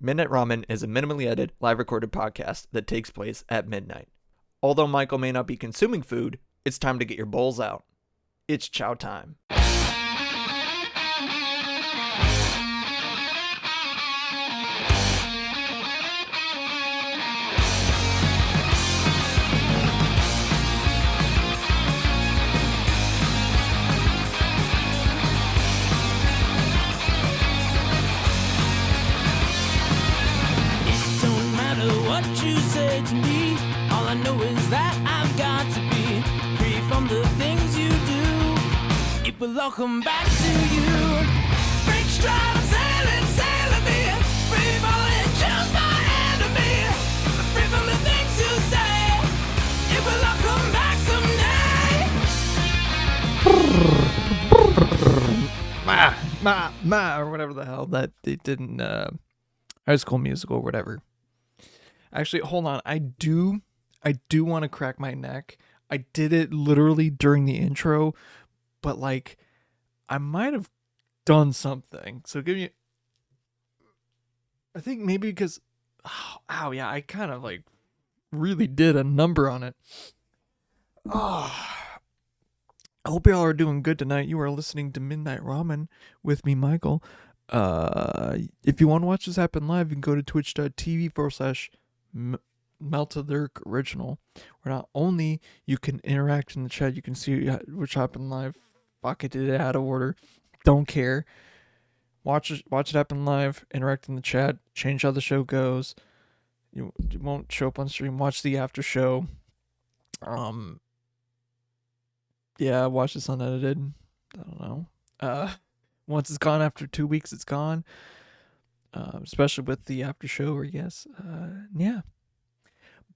Midnight Ramen is a minimally edited, live recorded podcast that takes place at midnight. Although Michael may not be consuming food, it's time to get your bowls out. It's chow time. To me, all I know is that I've got to be free from the things you do. It will all come back to you. Break stride, sailing me. Free falling, choose my enemy. Free from the things you say. It will all come back Ma, or whatever the hell that they did in High School Musical, or whatever. Actually, hold on. I do want to crack my neck. I did it literally during the intro, but like, I might have done something. So I think maybe because, ow, yeah, I kind of like really did a number on it. Oh, I hope y'all are doing good tonight. You are listening to Midnight Ramen with me, Michael. If you want to watch this happen live, you can go to twitch.tv/Meltadurk Original, where not only you can interact in the chat, you can see which happened live. Fuck, I did it out of order. Don't care. Watch it happen live. Interact in the chat. Change how the show goes. You won't show up on stream. Watch the after show. Yeah, watch this unedited. I don't know. Once it's gone after 2 weeks, it's gone. Especially with the after show, I guess. Yeah.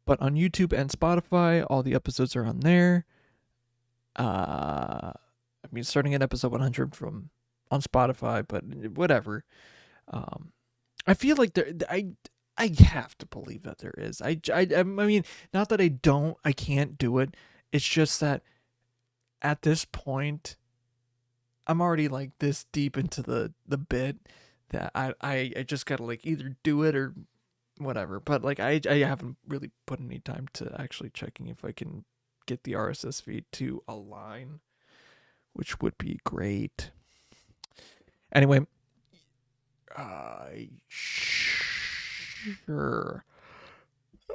But on YouTube and Spotify, all the episodes are on there. I mean, starting at episode 100 on Spotify, but whatever. I feel like I have to believe that there is. I mean, not that I can't do it. It's just that at this point, I'm already like this deep into the bit that I just gotta like either do it or whatever. But like I haven't really put any time to actually checking if I can get the RSS feed to align, which would be great. Anyway, sure.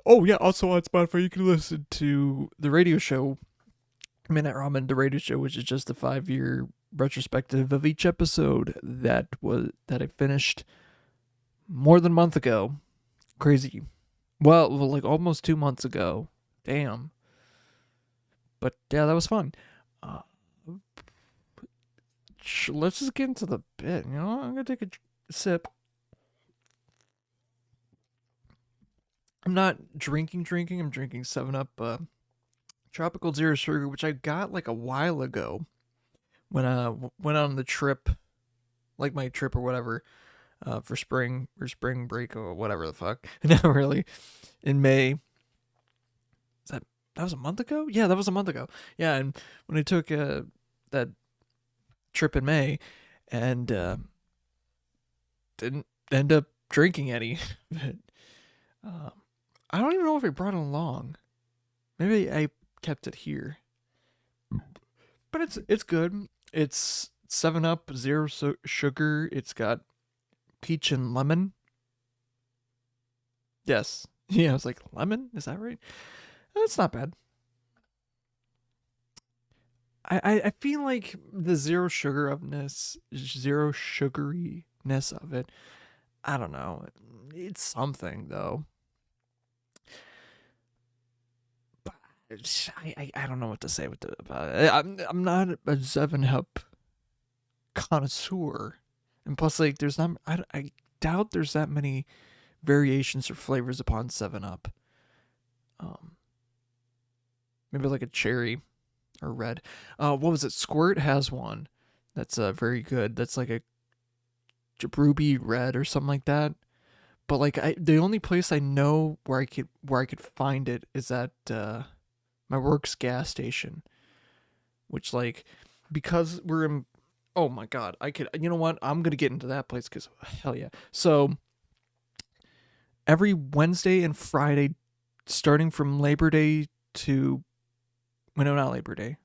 Oh yeah, also on Spotify you can listen to the radio show Midnight Ramen, the radio show, which is just a 5-year retrospective of each episode that I finished more than a month ago. Crazy. Well, like almost 2 months ago. Damn. But yeah, that was fun. Let's just get into the bit. You know, I'm gonna take a sip. I'm not drinking. I'm drinking 7-Up Tropical Zero Sugar, which I got like a while ago when I went on the trip, like my trip or whatever, for spring break or whatever the fuck. Not really. In May. That was a month ago? Yeah, that was a month ago. Yeah, and when I took that trip in May and didn't end up drinking any. But, I don't even know if I brought it along. Maybe I kept it here. But it's good. It's 7-Up Zero Sugar. It's got peach and lemon. Yes. Yeah, I was like, lemon? Is that right? That's not bad. I feel like the zero sugariness of it, I don't know. It's something though. But I don't know what to say about it. I'm not a 7-Up connoisseur, and plus like there's not. I doubt there's that many variations or flavors upon 7-Up. Maybe like a cherry or red. What was it? Squirt has one that's very good. That's like a ruby red or something like that. But like the only place I know where I could find it is at my work's gas station, which like because we're in. Oh my god, you know what? I'm gonna get into that place because hell yeah. So every Wednesday and Friday, starting from Labor Day to, well, no, not Labor Day,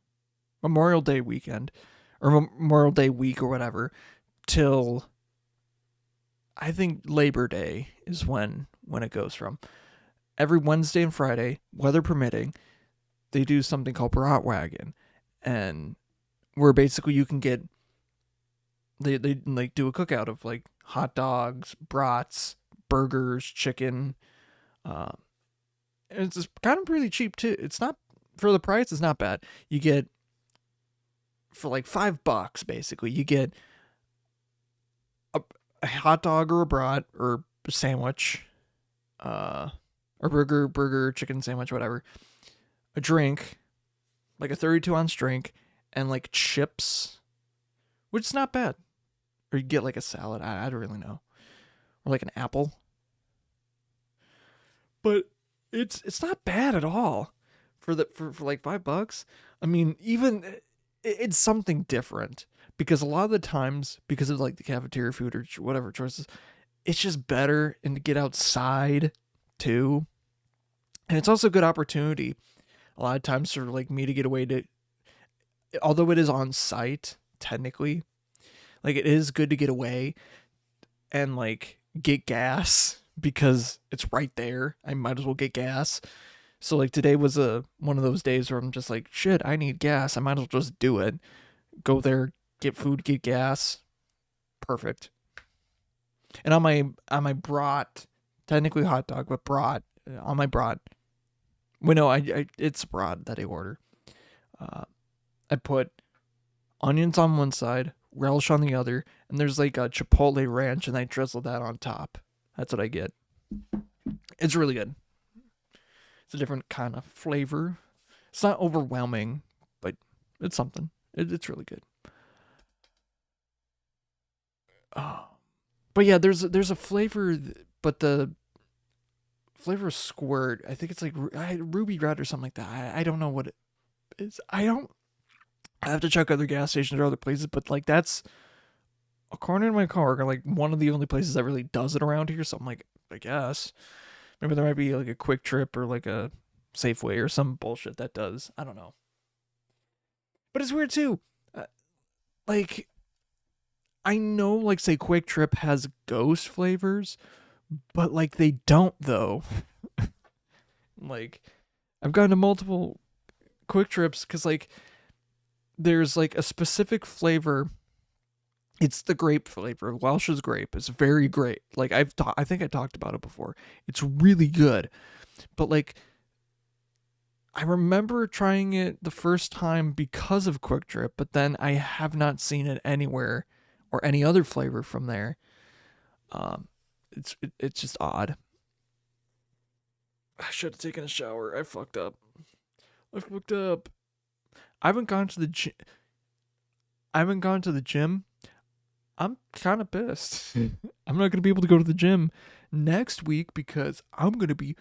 Memorial Day weekend, or Memorial Day week or whatever, till I think Labor Day is when it goes from. Every Wednesday and Friday, weather permitting, they do something called Bratwagon, and where basically you can get, they like do a cookout of like hot dogs, brats, burgers, chicken. Uh, and it's just kind of really cheap too. It's not, for the price. It's not bad. You get, for like $5 basically, you get a hot dog or a brat or a sandwich, or burger, chicken sandwich, whatever. A drink, like a 32-ounce drink, and like chips, which is not bad. Or you get like a salad. I don't really know, or like an apple. But it's not bad at all for like $5. I mean, even it's something different, because a lot of the times, because of like the cafeteria food or whatever choices, it's just better and to get outside too. And it's also a good opportunity a lot of times for like me to get away to, although it is on site technically, like it is good to get away and like get gas because it's right there. I might as well get gas. So like today was one of those days where I'm just like, shit, I need gas. I might as well just do it. Go there, get food, get gas. Perfect. And on my brat, technically hot dog, but brat, on my brat. Well, no, I it's brat that I order. I put onions on one side, relish on the other, and there's like a chipotle ranch, and I drizzle that on top. That's what I get. It's really good. It's a different kind of flavor. It's not overwhelming, but it's something. It's really good. Oh. But yeah, there's a flavor, but the flavor of squirt. I think it's like ruby red or something like that. I don't know what it is. I have to check other gas stations or other places, but like that's, according to my coworker, like one of the only places that really does it around here. So I'm like, I guess maybe there might be like a Quick Trip or like a Safeway or some bullshit that does. I don't know. But it's weird too. Uh, like I know, like say Quick Trip has ghost flavors, but like they don't though. Like I've gone to multiple Quick Trips because like there's like a specific flavor. It's the grape flavor. Welch's grape. It's very great. Like I think I talked about it before. It's really good. But like I remember trying it the first time because of Quick Trip, but then I have not seen it anywhere or any other flavor from there. It's just odd. I should have taken a shower. I fucked up. I fucked up. I haven't gone to the gym. I haven't gone to the gym. I'm kind of pissed. I'm not gonna be able to go to the gym next week because I'm gonna be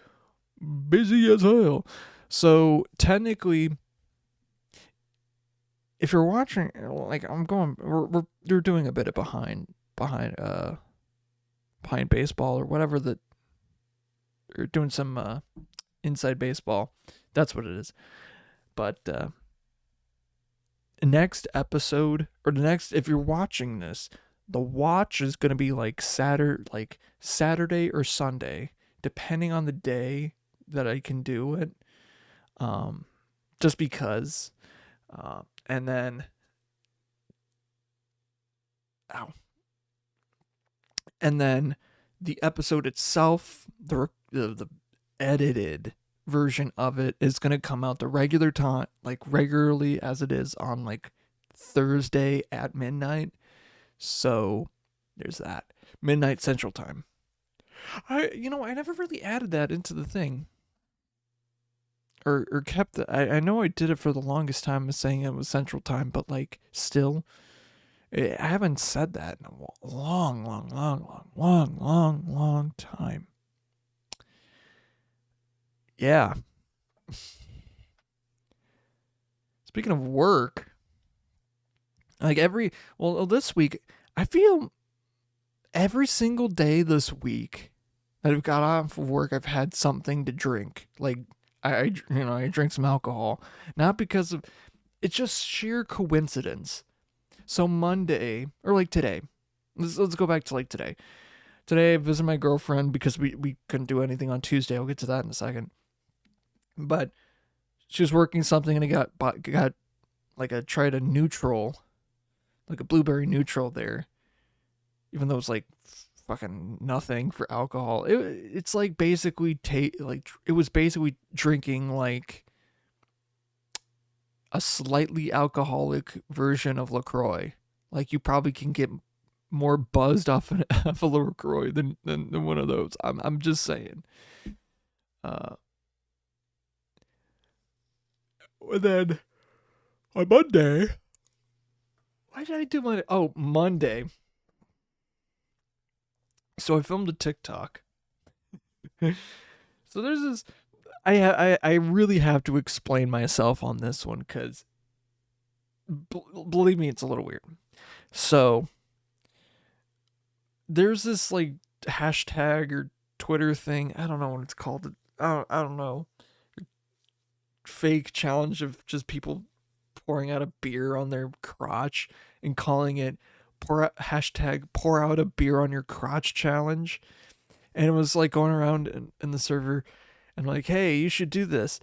busy as hell. So technically, if you're watching, like I'm going, we're doing a bit of behind baseball or whatever that, or doing some inside baseball. That's what it is. But next episode, or the next, if you're watching this, the watch is gonna be like Saturday or Sunday, depending on the day that I can do it. Just because. And then, ow. And then the episode itself, the edited version of it is gonna come out the regular time, like regularly as it is on like Thursday at midnight. So there's that. Midnight Central Time. I never really added that into the thing. Or kept it. I know I did it for the longest time as saying it was Central Time, but like still, I haven't said that in a long time. Yeah. Speaking of work, like this week, I feel every single day this week that I've got off of work, I've had something to drink. Like I drank some alcohol, not because of it's just sheer coincidence. So Monday or like today, let's go back to like today. Today I visited my girlfriend because we couldn't do anything on Tuesday. I'll get to that in a second. But she was working something and I got like a tried a neutral, like a blueberry neutral there, even though it's like fucking nothing for alcohol. It's like basically like it was basically drinking like a slightly alcoholic version of LaCroix. Like you probably can get more buzzed off a LaCroix than one of those. I'm just saying. Uh, and then on Monday, why did I do my? Oh, Monday. So I filmed a TikTok. So there's this. I really have to explain myself on this one because believe me, it's a little weird. So there's this like hashtag or Twitter thing. I don't know what it's called. I don't know. Fake challenge of just people pouring out a beer on their crotch and calling it hashtag pour out a beer on your crotch challenge. And it was like going around in the server and like, hey, you should do this.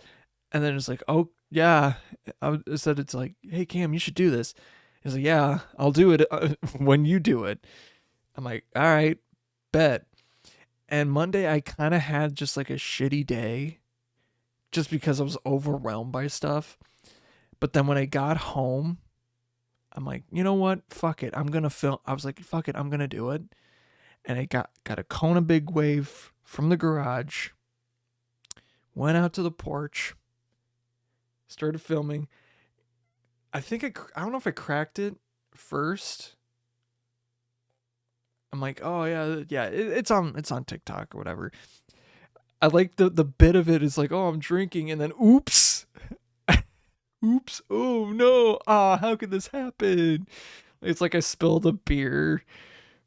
And then it's like, oh yeah. I said it's like, hey Cam, you should do this. He's like, yeah, I'll do it when you do it. I'm like, all right, bet. And Monday I kind of had just like a shitty day just because I was overwhelmed by stuff. But then when I got home, I'm like, you know what? Fuck it. I'm gonna film. I was like, fuck it. I'm gonna do it. And I got a Kona Big Wave from the garage. Went out to the porch. Started filming. I don't know if I cracked it first. I'm like, oh yeah. It's on TikTok or whatever. I like the bit of it is like, oh, I'm drinking, and then oops, oops, oh no, how could this happen? It's like I spilled a beer,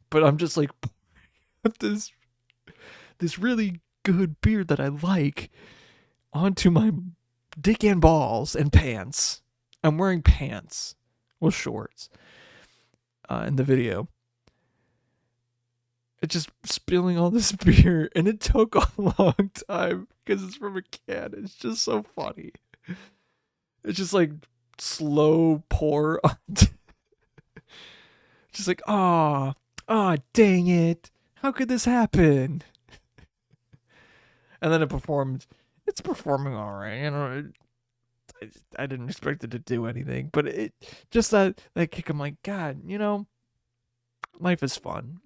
but I'm just like this this really good beer that I like onto my dick and balls and pants. I'm wearing pants with shorts in the video. It's just spilling all this beer, and it took a long time because it's from a can. It's just so funny. It's just like slow pour. Just like, dang it. How could this happen? And then it's performing all right. I didn't expect it to do anything, but it just that kick. I'm like, God, life is fun.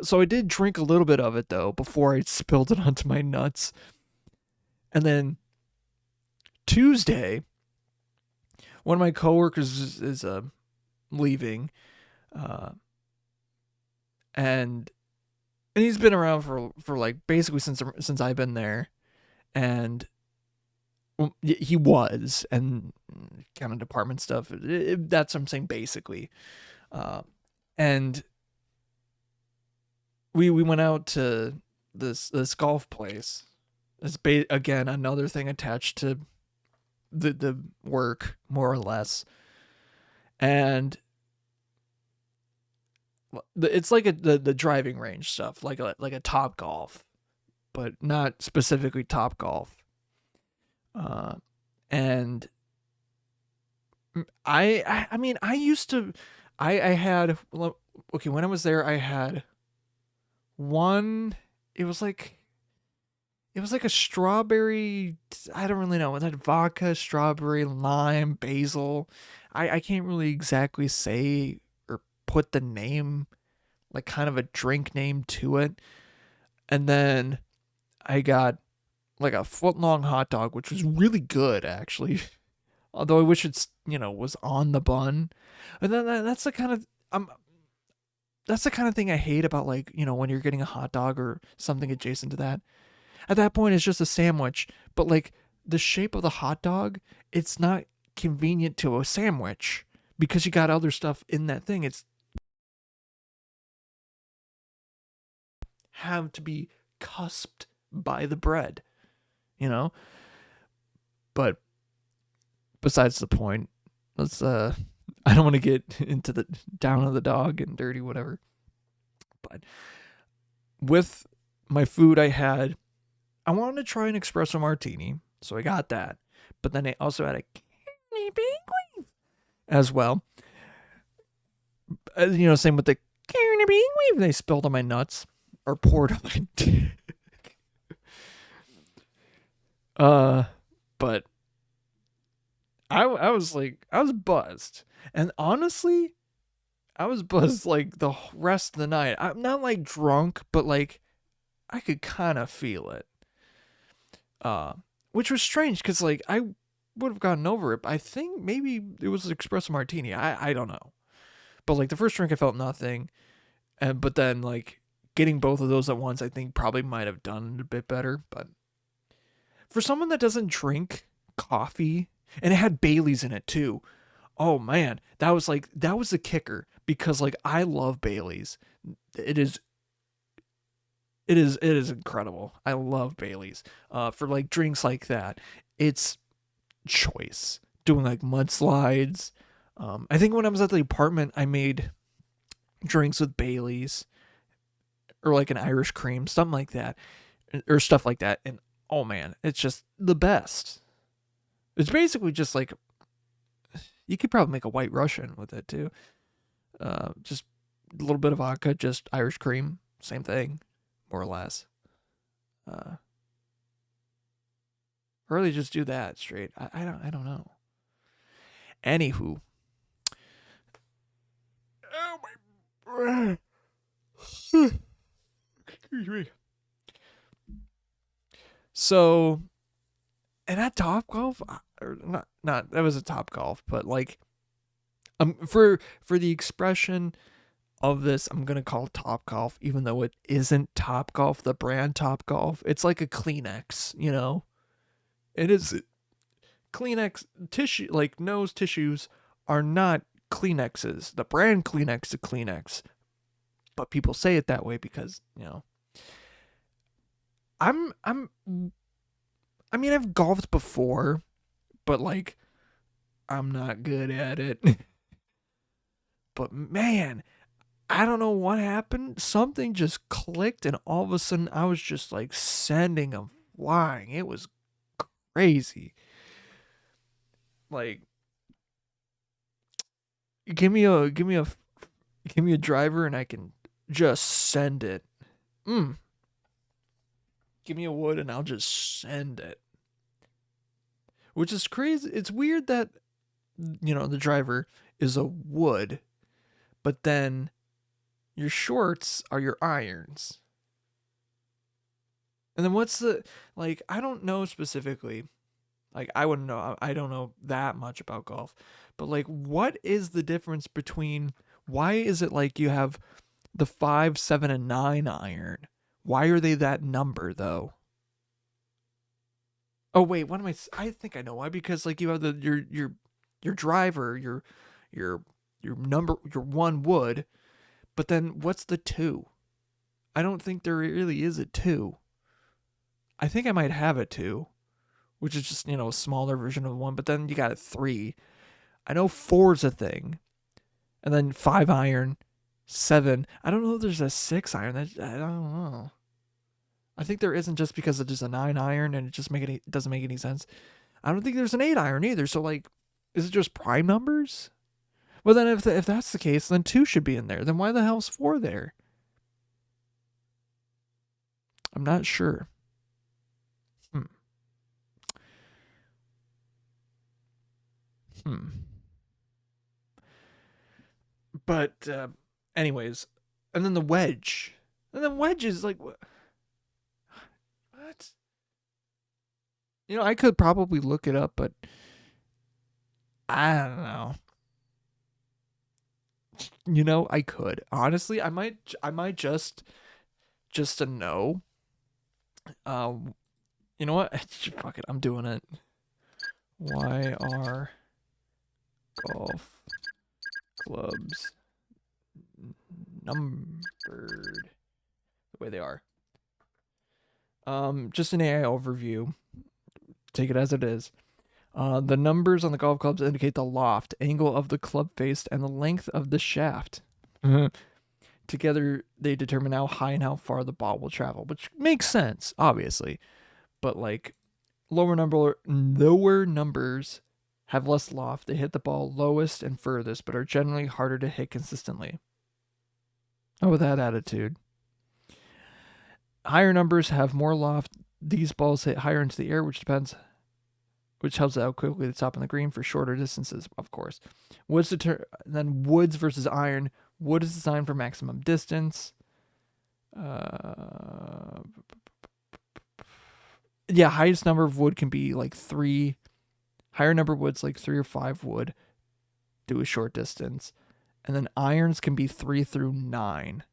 So I did drink a little bit of it though before I spilled it onto my nuts. And then Tuesday, one of my coworkers is leaving, and he's been around for like basically since I've been there, and he was and kind of department stuff. That's what I'm saying basically, and we went out to this golf place. It's again another thing attached to the work more or less, and it's like the driving range stuff, like a Top Golf, but not specifically Top Golf. And I mean I used to I had okay when I was there I had one. It was like a strawberry. I don't really know. It had vodka, strawberry, lime, basil. I can't really exactly say or put the name, like kind of a drink name to it. And then I got like a foot long hot dog, which was really good actually. Although I wish it's was on the bun. And then that's the kind of that's the kind of thing I hate about like when you're getting a hot dog or something adjacent to that. At that point, it's just a sandwich, but like the shape of the hot dog, it's not convenient to a sandwich because you got other stuff in that thing. It's have to be cusped by the bread, you know? But besides the point, let's I don't want to get into the down of the dog and dirty whatever. But with my food I wanted to try an espresso martini, so I got that. But then I also had a candy penguin as well. Same with the candy penguin. They spilled on my nuts or poured on my dick. But I was like, I was buzzed. And honestly, I was buzzed like the rest of the night. I'm not like drunk, but like I could kind of feel it. Which was strange because like I would have gotten over it. But I think maybe it was espresso martini. I don't know. But like the first drink, I felt nothing, but then like getting both of those at once, I think probably might have done it a bit better. But for someone that doesn't drink coffee, and it had Bailey's in it too. Oh man, that was the kicker because like I love Bailey's. It is incredible. I love Bailey's. For like drinks like that, it's choice. Doing like mudslides. I think when I was at the apartment, I made drinks with Bailey's or like an Irish cream, something like that, or stuff like that. And oh man, it's just the best. It's basically just like you could probably make a White Russian with it too. Just a little bit of vodka, just Irish cream, same thing, more or less. Or they just do that straight. I don't know. Anywho. Oh my. Excuse me. So, and at Top Golf, or not that was a Top Golf, but like, for the expression of this, I'm gonna call it Top Golf, even though it isn't Top Golf, the brand Top Golf. It's like a Kleenex, you know. It is Kleenex tissue, like nose tissues are not Kleenexes. The brand Kleenex is Kleenex, but people say it that way because I mean, I've golfed before, but like I'm not good at it. But man, I don't know what happened. Something just clicked, and all of a sudden, I was just like sending them flying. It was crazy. Like, give me a driver, and I can just send it. Give me a wood, and I'll just send it. Which is crazy. It's weird that the driver is a wood, but then your shorts are your irons. And then what's the, like, I don't know specifically. Like, I wouldn't know. I don't know that much about golf. But, like, what is the difference between, why is it like you have the 5, 7, and 9 iron? Why are they that number, though? Oh, wait, what am I think I know why. Because, like, you have your driver, your number, your one wood. But then what's the 2? I don't think there really is a 2. I think I might have a 2, which is just, a smaller version of 1. But then you got a 3. I know 4's a thing. And then 5 iron, 7. I don't know if there's a 6 iron. I don't know. I think there isn't, just because it is a 9 iron and it doesn't make any sense. I don't think there's an 8 iron either. So, like, is it just prime numbers? Well, then if that's the case, then 2 should be in there. Then why the hell's 4 there? I'm not sure. But anyways, and then the wedge. And then wedge is like, what? I could probably look it up, but I don't know. I could. Honestly, I might just to know. You know what? Fuck it, I'm doing it. Why are golf clubs numbered the way they are. Just an AI overview. Take it as it is. The numbers on the golf clubs indicate the loft, angle of the club face, and the length of the shaft. Together, they determine how high and how far the ball will travel, which makes sense, obviously. But like lower numbers have less loft. They hit the ball lowest and furthest, but are generally harder to hit consistently. Oh, with that attitude. Higher numbers have more loft. These balls hit higher into the air, which helps how quickly they stop on the green for shorter distances, of course. Then woods versus iron. Wood is designed for maximum distance. Highest number of wood can be like 3. Higher number of wood's like 3 or 5 wood. Do a short distance. And then irons can be 3 through 9.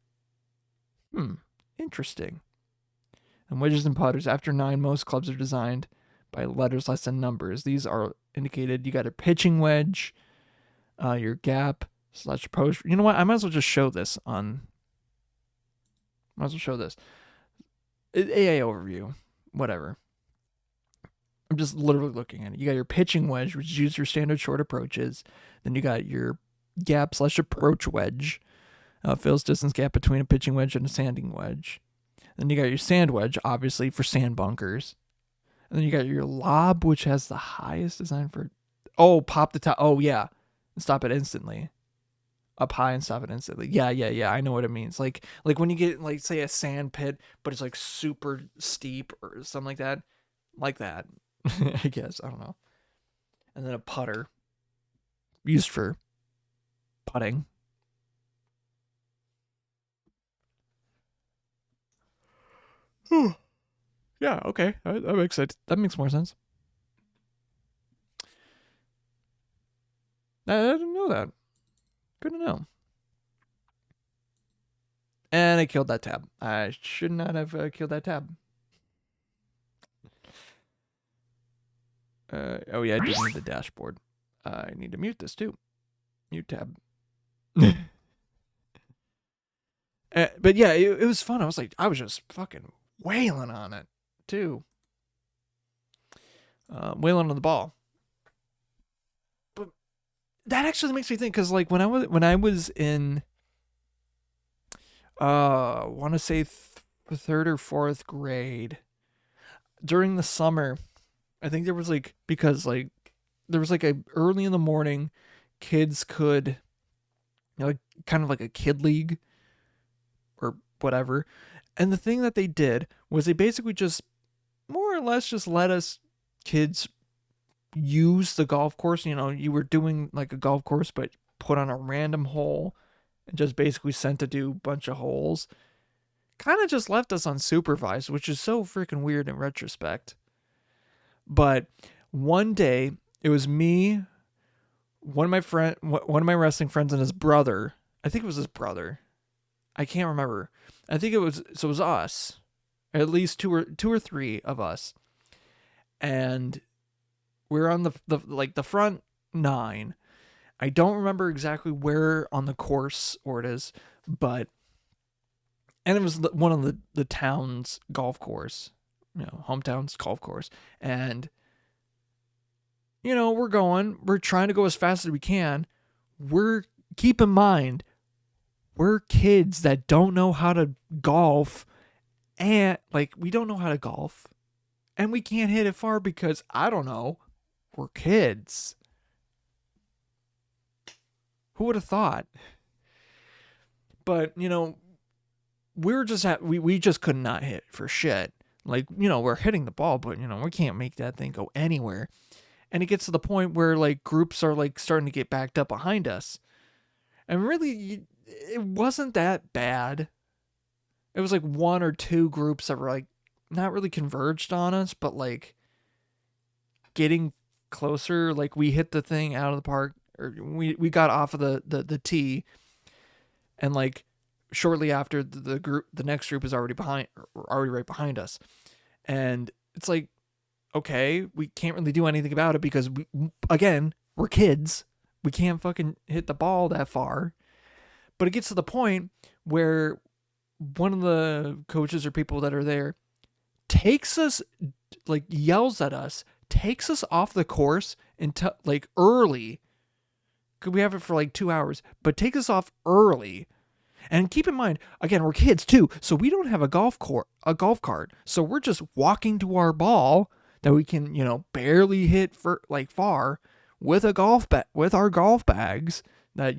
Interesting. And wedges and putters. After 9, most clubs are designed by letters less than numbers. These are indicated. You got a pitching wedge, your gap / approach. You know what? I might as well just show this on. Might as well show this. AA overview. Whatever. I'm just literally looking at it. You got your pitching wedge, which is used your standard short approaches. Then you got your gap / approach wedge. Fills distance gap between a pitching wedge and a sanding wedge. Then you got your sand wedge, obviously for sand bunkers. And then you got your lob, which has the highest design for. Oh, pop the top. Oh, yeah. And stop it instantly. Up high and stop it instantly. Yeah. I know what it means. Like when you get, like, say a sand pit, but it's like super steep or something like that. Like that. I guess. I don't know. And then a putter. Used for putting. Yeah, okay. That makes sense. That makes more sense. I didn't know that. Good to know. And I killed that tab. I should not have killed that tab. Oh yeah, I do need the dashboard. I need to mute this too. Mute tab. But yeah, it was fun. I was just fucking wailing on it too. Wailing on the ball. But that actually makes me think, because like when I was in want to say 3rd or 4th grade, during the summer, I think there was like, because like there was like a early in the morning, kids could, like, kind of like a kid league or whatever. And the thing that they did was they basically just more or less just let us kids use the golf course. You know, you were doing like a golf course, but put on a random hole and just basically sent to do a bunch of holes. Kind of just left us unsupervised, which is so freaking weird in retrospect. But one day, it was me, one of my wrestling friends, and his brother. I think it was his brother. I can't remember. I think it was us, at least two or three of us, and we're on the front 9. I don't remember exactly where on the course or it is, but and it was one of the town's golf course, hometown's golf course, and we're trying to go as fast as we can. Keep in mind, we're kids that don't know how to golf, and like we don't know how to golf, and we can't hit it far because I don't know, we're kids. Who would have thought? But we just could not hit for shit. Like, we're hitting the ball, but we can't make that thing go anywhere. And it gets to the point where like groups are like starting to get backed up behind us. And really, it wasn't that bad. It was like 1 or 2 groups that were like not really converged on us, but like getting closer. Like we hit the thing out of the park, or we got off of the tee, and like shortly after, the next group is already right behind us. And it's like, okay, we can't really do anything about it because we're kids. We can't fucking hit the ball that far. But it gets to the point where one of the coaches or people that are there takes us, like yells at us, takes us off the course until like early. Could we have it for like 2 hours, but take us off early. And keep in mind, again, we're kids too, so we don't have a golf cart. So we're just walking to our ball that we can, barely hit for like far with with our golf bags that,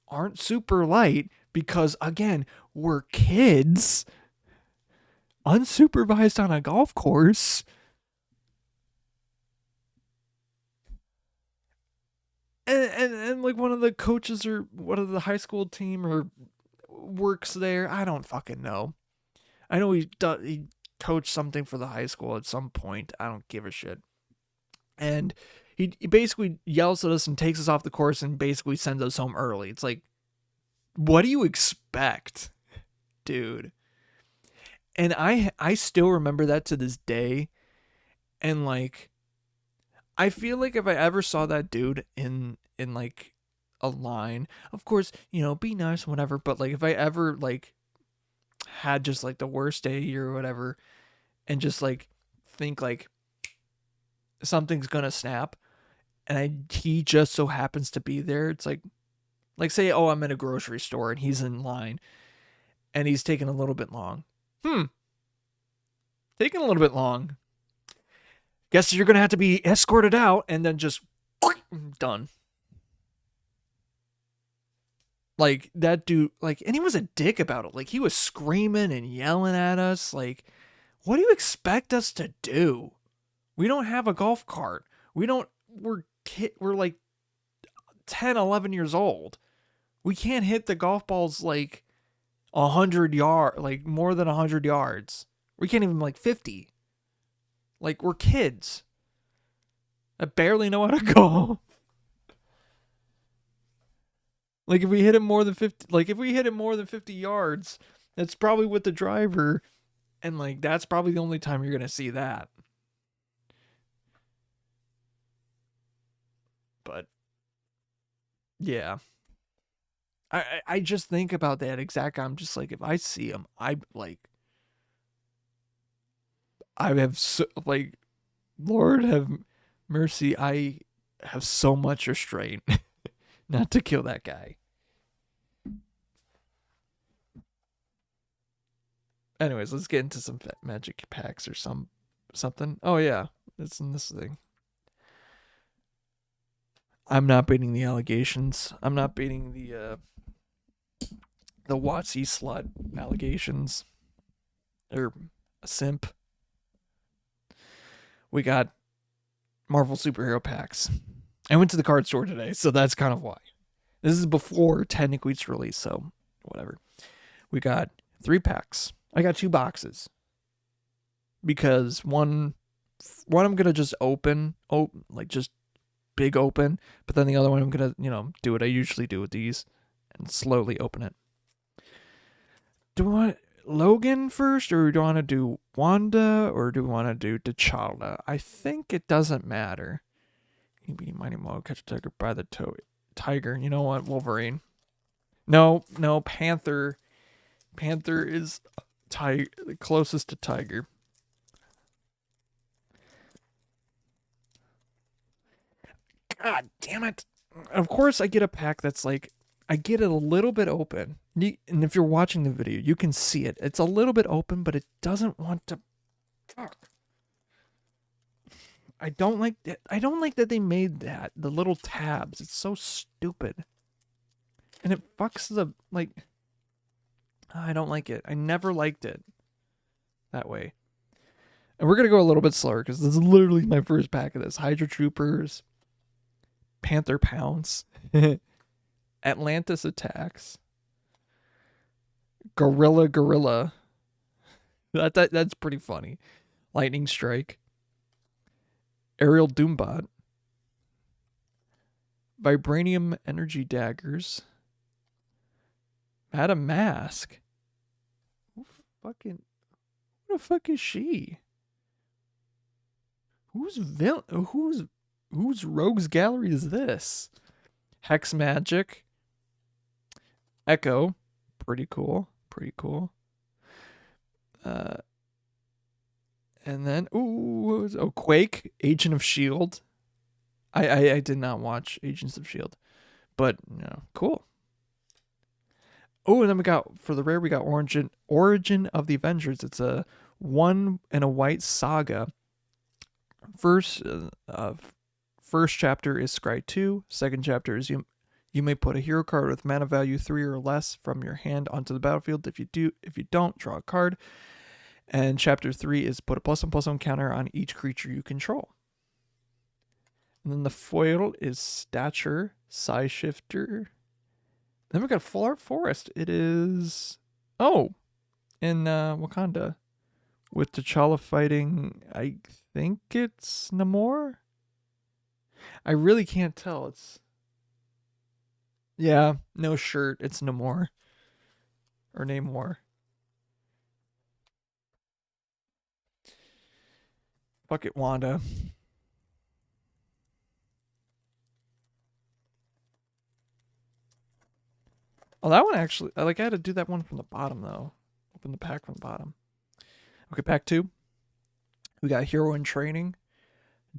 aren't super light because again, we're kids unsupervised on a golf course. And like one of the coaches or one of the high school team or works there. I don't fucking know. I know he coached something for the high school at some point. I don't give a shit. And he basically yells at us and takes us off the course and basically sends us home early. It's like, what do you expect, dude? And I still remember that to this day. And like, I feel like if I ever saw that dude in like a line, of course, be nice, whatever. But like, if I ever like had just like the worst day or whatever, and just like think like something's gonna snap, and he just so happens to be there, it's like say, oh, I'm in a grocery store and he's in line, and he's taking a little bit long. Taking a little bit long. Guess you're gonna have to be escorted out, and then just done. Like that dude, like, and he was a dick about it. Like he was screaming and yelling at us. Like, what do you expect us to do? We don't have a golf cart. We're like 10, 11 years old. We can't hit the golf balls like 100 yards, like more than 100 yards. We can't even like 50. Like, we're kids. I barely know how to golf. Like if we hit it more than 50 yards, that's probably with the driver, and like that's probably the only time you're gonna see that. But yeah, I just think about that exact guy. I'm just like, if I see him, I have so, like, Lord have mercy, I have so much restraint not to kill that guy. Anyways, let's get into some magic packs or something. Oh yeah, it's in this thing. I'm not beating the allegations. I'm not beating the Watsy slut allegations. Or a simp. We got Marvel superhero packs. I went to the card store today, so that's kind of why. This is before technically it's released, so whatever. We got 3 packs. I got 2 boxes. Because one I'm gonna just open, like just big open, but then the other one I'm gonna, do what I usually do with these and slowly open it. Do we want Logan first, or do we want to do Wanda, or do we want to do T'Challa? I think it doesn't matter. Mighty Mo, catch a tiger by the toe. Tiger, you know what? Wolverine. No, Panther. Panther is the closest to Tiger. God damn it. Of course, I get a pack that's like, I get it a little bit open. And if you're watching the video, you can see it. It's a little bit open, but it doesn't want to. Fuck. I don't like that. I don't like that they made that. The little tabs. It's so stupid. And it fucks the, like. I don't like it. I never liked it that way. And we're going to go a little bit slower because this is literally my first pack of this. Hydra Troopers. Panther Pounce. Atlantis Attacks. Gorilla. That's pretty funny. Lightning Strike. Aerial Doombot. Vibranium Energy Daggers. Madam Mask. Who the fuck is she? Whose Rogues Gallery is this? Hex Magic. Echo. Pretty cool. Pretty cool. And then Quake, Agent of Shield. I did not watch Agents of Shield, but cool. Oh, and then we got for the rare we got Origin of the Avengers. It's a one and a white saga. First chapter is Scry 2. Second chapter is you may put a hero card with mana value 3 or less from your hand onto the battlefield. If you don't, draw a card. And chapter 3 is put a +1/+1 counter on each creature you control. And then the foil is Stature, Size Shifter. Then we got Full Art Forest. It is in Wakanda with T'Challa fighting. I think it's Namor. I really can't tell. It's no shirt. It's Namor or Namor. Fuck it, Wanda. Oh, that one actually, I had to do that one from the bottom, though. Open the pack from the bottom. Okay, pack 2. We got Hero in Training,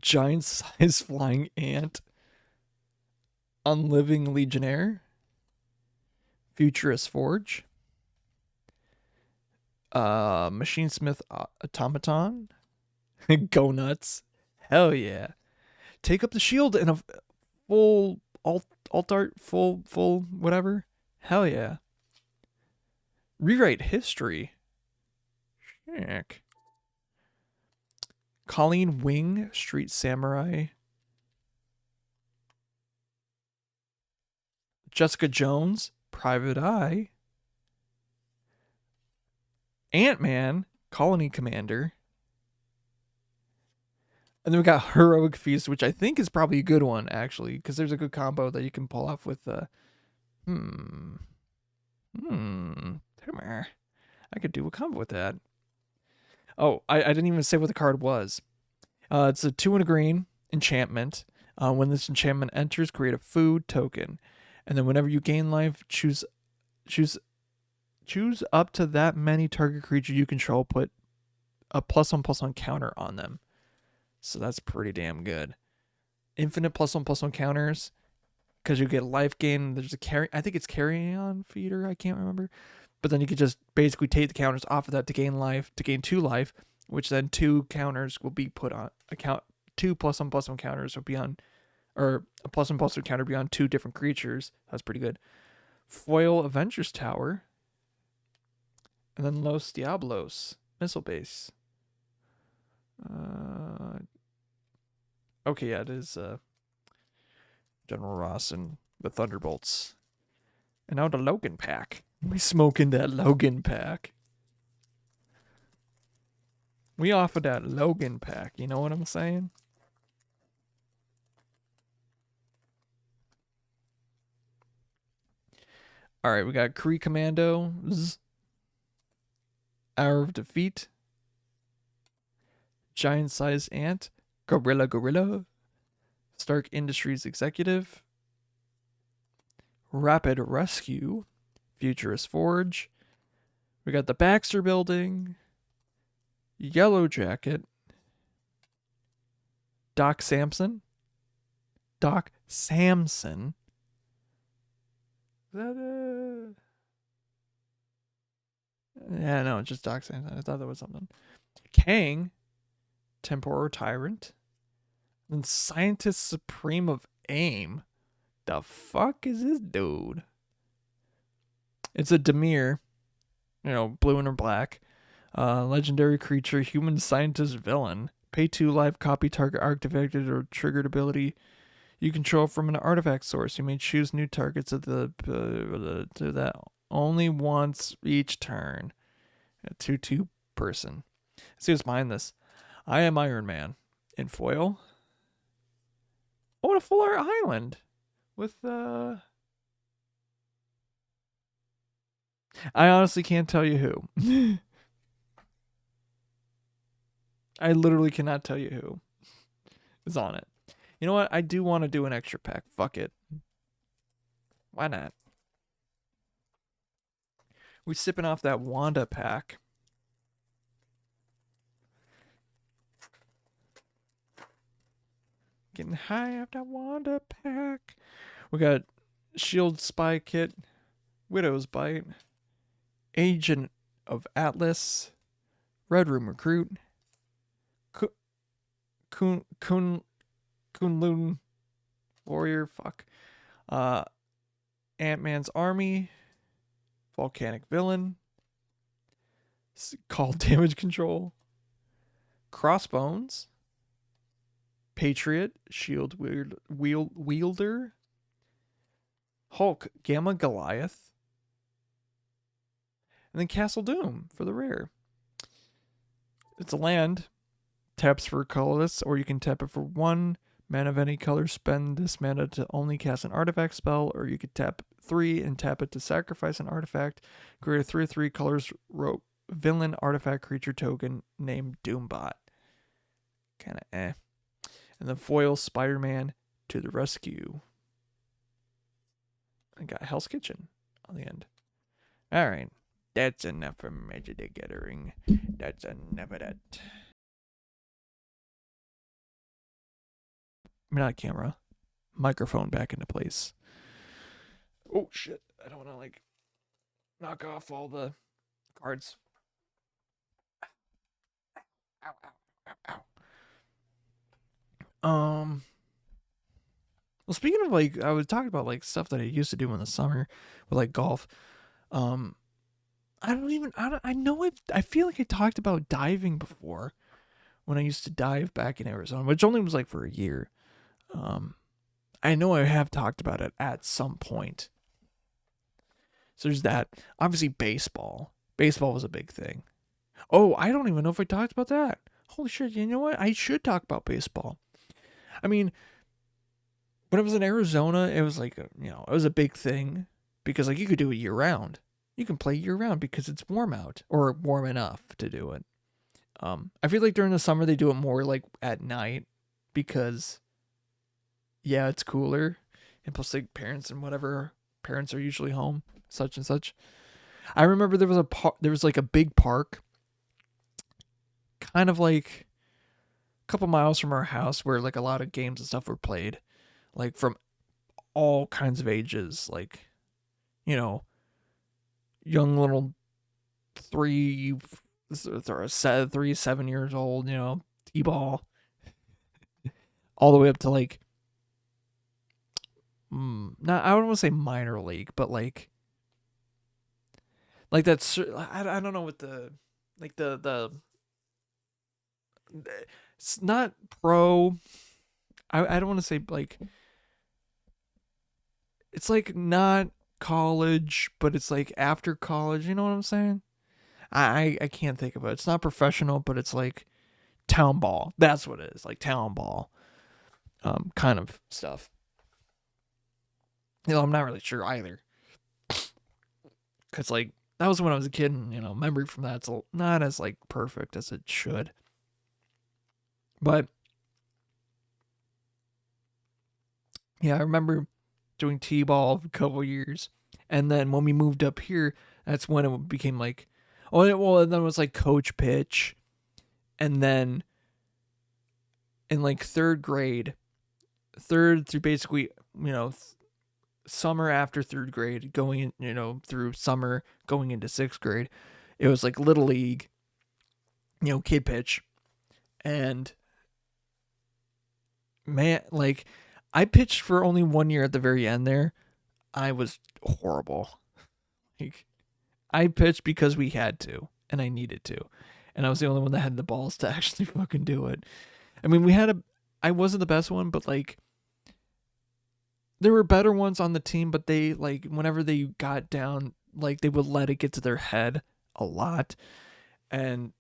Giant Size Flying Ant, Unliving Legionnaire, Futurist Forge, Machinesmith Automaton, Go Nuts, hell yeah. Take up the shield in a full alt art, full whatever. Hell yeah. Rewrite history. Heck. Colleen Wing, Street Samurai. Jessica Jones, Private Eye. Ant-Man, Colony Commander. And then we got Heroic Feast, which I think is probably a good one, actually, because there's a good combo that you can pull off with I could do a combo with that. Oh, I didn't even say what the card was. It's a 2 and a green enchantment. When this enchantment enters, create a food token. And then whenever you gain life, choose up to that many target creature you control, put a +1/+1 counter on them. So that's pretty damn good. Infinite +1/+1 counters, because you get life gain. There's I think it's Carrion Feeder, I can't remember. But then you could just basically take the counters off of that to gain 2 life, which then 2 counters will be put on account. 2 +1/+1 counters will be on, or a +1/+1 counter be on 2 different creatures. That's pretty good. Foil Avengers Tower. And then Los Diablos, Missile Base. Okay, yeah, it is General Ross and the Thunderbolts. And now the Logan pack. We smoking that Logan pack. We offer that Logan pack, you know what I'm saying? Alright, we got Kree Commandos, Hour of Defeat, Giant Sized Ant, Gorilla, Stark Industries Executive, Rapid Rescue, Futurist Forge. We got the Baxter Building, Yellow Jacket, Doc Samson. Is that yeah, no, just Doc Samson. I thought that was something. Kang, Temporal Tyrant, and Scientist Supreme of AIM. The fuck is this dude? It's a Demir, blue and black. Legendary creature, human scientist villain. Pay 2 life, copy target artifacted or triggered ability you control from an artifact source. You may choose new targets of the to that only once each turn. A 2/2 person. Let's see what's behind this. I am Iron Man in foil. Oh, and a full art island with I honestly can't tell you who. I literally cannot tell you who is on it. You know what? I do want to do an extra pack. Fuck it. Why not? We sipping off that Wanda pack. Getting high off that Wanda pack. We got Shield Spy Kit, Widow's Bite, Agent of Atlas, Red Room Recruit, Kunlun Warrior, Ant-Man's Army, Volcanic Villain, Call Damage Control, Crossbones, Patriot, Shield Wielder, Hulk, Gamma Goliath, and then Castle Doom for the rare. It's a land. Taps for colorless, or you can tap it for 1 mana of any color. Spend this mana to only cast an artifact spell, or you could tap 3 and tap it to sacrifice an artifact. Create a 3/3 colors villain artifact creature token named Doombot. Kinda eh. And then foil Spider-Man to the rescue. I got Hell's Kitchen on the end. Alright. That's enough for Magic the Gathering. That's enough of that. Not camera. Microphone back into place. Oh shit. I don't want to knock off all the cards. Ow, ow, ow, ow. Well, speaking of I was talking about stuff that I used to do in the summer with golf. I feel like I talked about diving before when I used to dive back in Arizona, which only was for a year. I know I have talked about it at some point. So there's that. Obviously, baseball. Baseball was a big thing. Oh, I don't even know if I talked about that. Holy shit, you know what? I should talk about baseball. I mean, when I was in Arizona, it was it was a big thing because you could do it year round. You can play year round because it's warm out or warm enough to do it. I feel like during the summer they do it more at night because it's cooler, and plus parents and whatever parents are usually home, such and such. I remember there was a big park, kind of a couple miles from our house, where a lot of games and stuff were played, from all kinds of ages, young little 7 years old, t-ball, all the way up to not, I don't want to say minor league, but that's, I don't know what the it's not pro. I don't want to say it's not college, but it's after college. You know what I'm saying? I can't think of it. It's not professional, but it's town ball. That's what it is. Town ball, kind of stuff. I'm not really sure either. Cause that was when I was a kid, and memory from that's not as perfect as it should. But yeah, I remember doing t-ball for a couple years, and then when we moved up here, that's when it became and then it was coach pitch, and then in third grade, third through basically summer after third grade, going in through summer going into sixth grade, it was little league, kid pitch, and man, I pitched for only 1 year at the very end there. I was horrible. I pitched because we had to, and I needed to, and I was the only one that had the balls to actually fucking do it. I mean, I wasn't the best one, but there were better ones on the team, but they whenever they got down, they would let it get to their head a lot. And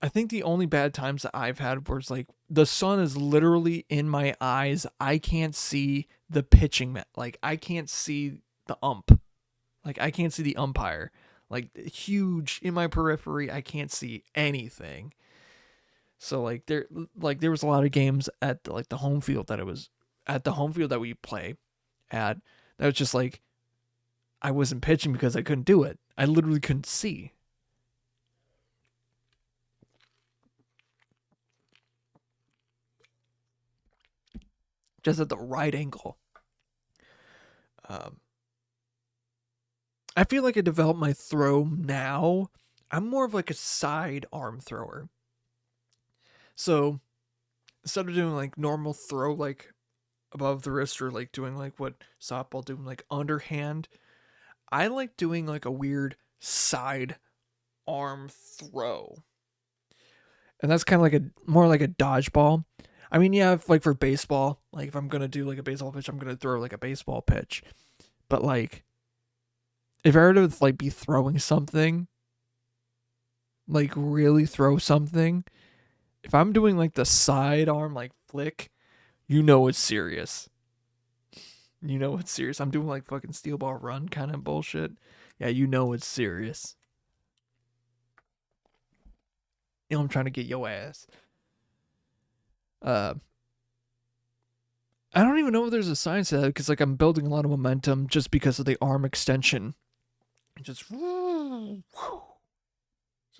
I think the only bad times that I've had was the sun is literally in my eyes. I can't see the pitching. I can't see the ump. I can't see the umpire. Huge in my periphery. I can't see anything. So there was a lot of games at the home field that we play at, that was just I wasn't pitching because I couldn't do it. I literally couldn't see. Just at the right angle. Um, I feel like I developed my throw now. I'm more of like a side arm thrower. So instead of doing like normal throw, like above the wrist, or like doing like what softball doing, like underhand, I like doing like a weird side arm throw. And that's kind of like a more like a dodgeball. I mean, yeah, if, like for baseball, like if I'm gonna do like a baseball pitch, I'm gonna throw like a baseball pitch. But like if I were to like be throwing something, like really throw something, if I'm doing like the side arm like flick, you know it's serious. You know it's serious. I'm doing like fucking steel ball run kind of bullshit. Yeah, you know it's serious. You know I'm trying to get your ass. Uh, I don't even know if there's a science to that because like I'm building a lot of momentum just because of the arm extension. Just so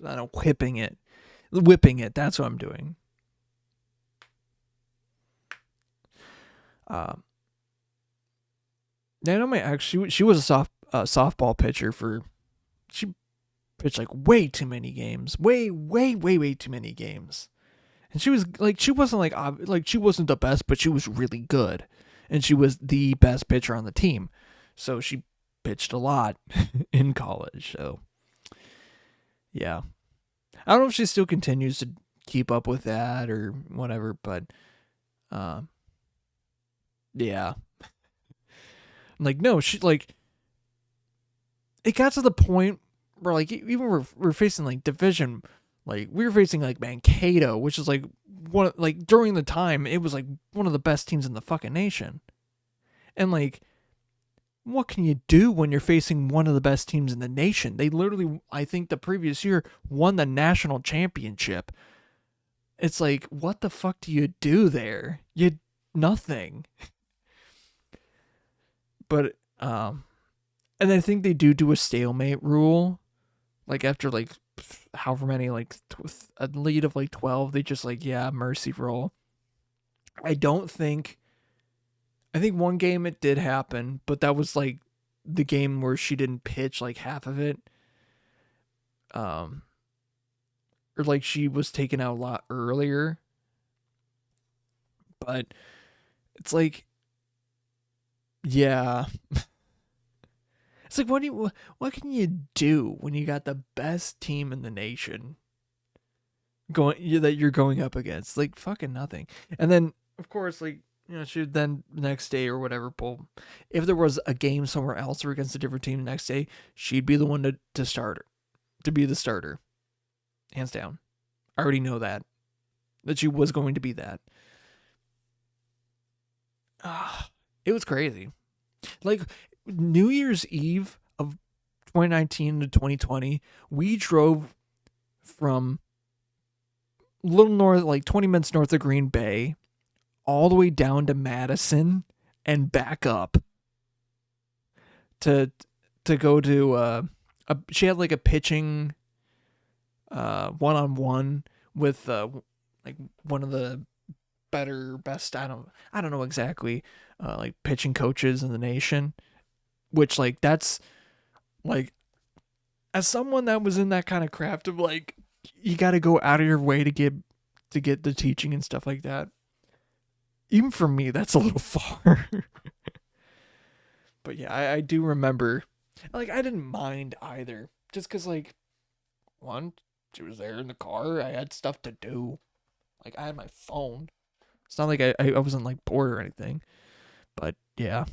I'm whipping it. That's what I'm doing. Um, I know my ex. She was a softball pitcher for. She pitched like way too many games. Way too many games. And she was like, she wasn't like she wasn't the best, but she was really good, and she was the best pitcher on the team. So she pitched a lot in college. So yeah, I don't know if she still continues to keep up with that or whatever, but um, yeah, like no, she like it got to the point where like even we're facing like division, like we were facing like Mankato, which is like one like during the time it was like one of the best teams in the fucking nation, and like what can you do when you're facing one of the best teams in the nation? They literally, I think the previous year won the national championship. It's like what the fuck do you do there? You nothing. But and I think they do a stalemate rule, like after like however many like a lead of like 12, they just like yeah mercy roll. I don't think. I think one game it did happen, but that was like the game where she didn't pitch like half of it. Um, or like she was taken out a lot earlier. But it's like, yeah, it's like what can you do when you got the best team in the nation going that you're going up against? Like fucking nothing. And then of course like she would then next day or whatever pull. If there was a game somewhere else or against a different team the next day, she'd be the one to start her, to be the starter, hands down. I already know that she was going to be that. It was crazy. Like New Year's Eve of 2019 to 2020, we drove from a little north, like 20 minutes north of Green Bay, all the way down to Madison and back up to go to she had like a pitching one-on-one with like one of the best I don't know exactly like pitching coaches in the nation, which like that's like as someone that was in that kind of craft of like you got to go out of your way to get the teaching and stuff like that. Even for me, that's a little far. But yeah, I do remember like I didn't mind either, just because like one, she was there in the car, I had stuff to do, like I had my phone. It's not like I wasn't like bored or anything, but yeah,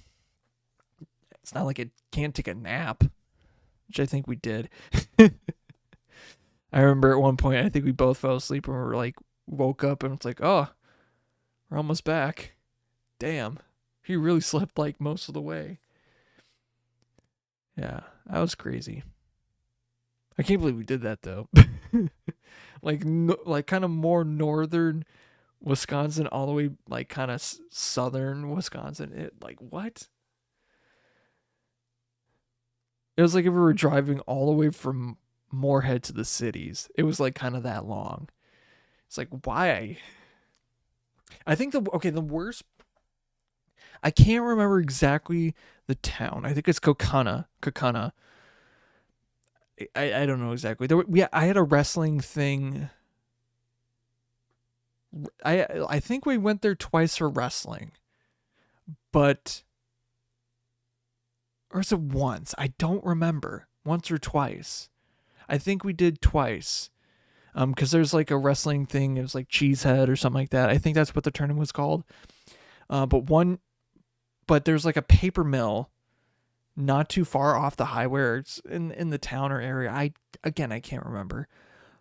it's not like it can't take a nap, which I think we did. I remember at one point I think we both fell asleep and we were like woke up and it's like, oh, we're almost back. Damn, he really slept like most of the way. Yeah, that was crazy. I can't believe we did that though. Like like kind of more northern Wisconsin all the way like kind of southern Wisconsin. It like what? It was like if we were driving all the way from Moorhead to the cities. It was like kind of that long. It's like, why? I think the worst. I can't remember exactly the town. I think it's Kokana. I don't know exactly. I had a wrestling thing. I think we went there twice for wrestling, but or is it once? I don't remember. Once or twice. I think we did twice. Because there's like a wrestling thing. It was like Cheesehead or something like that. I think that's what the tournament was called. But there's like a paper mill not too far off the highway, or it's in the town or area. I can't remember,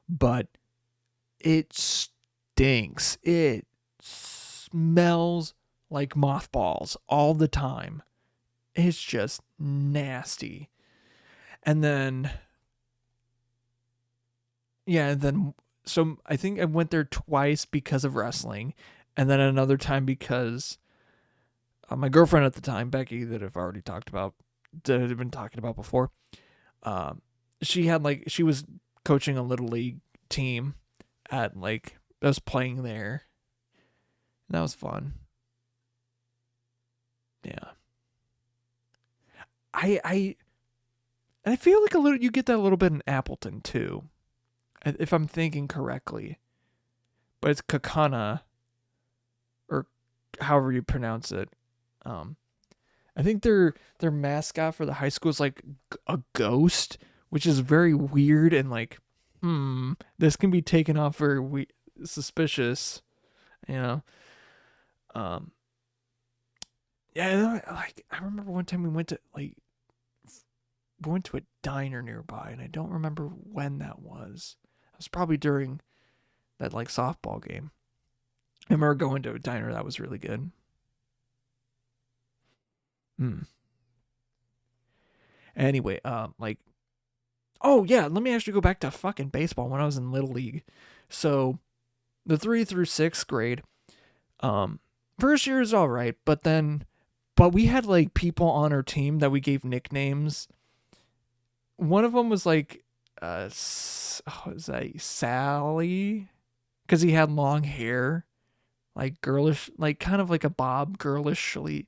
but it stinks. It smells like mothballs all the time. It's just nasty. And then so I think I went there twice because of wrestling, and then another time because my girlfriend at the time, Becky, that I've already talked about, that I've been talking about before, she was coaching a little league team at like I was playing there. And that was fun. Yeah. I feel like you get that a little bit in Appleton too, if I'm thinking correctly. But it's Kakana, or however you pronounce it. I think their mascot for the high school is like a ghost, which is very weird and like, this can be taken off very suspicious, you know. Yeah, like I remember one time we went to a diner nearby, and I don't remember when that was. It was probably during that like softball game. I remember going to a diner that was really good. Anyway, oh yeah, let me actually go back to fucking baseball when I was in little league. So, the 3 through 6th grade, first year is all right, but we had like people on our team that we gave nicknames. One of them was like, was that Sally? Because he had long hair, like girlish, like kind of like a bob, girlishly,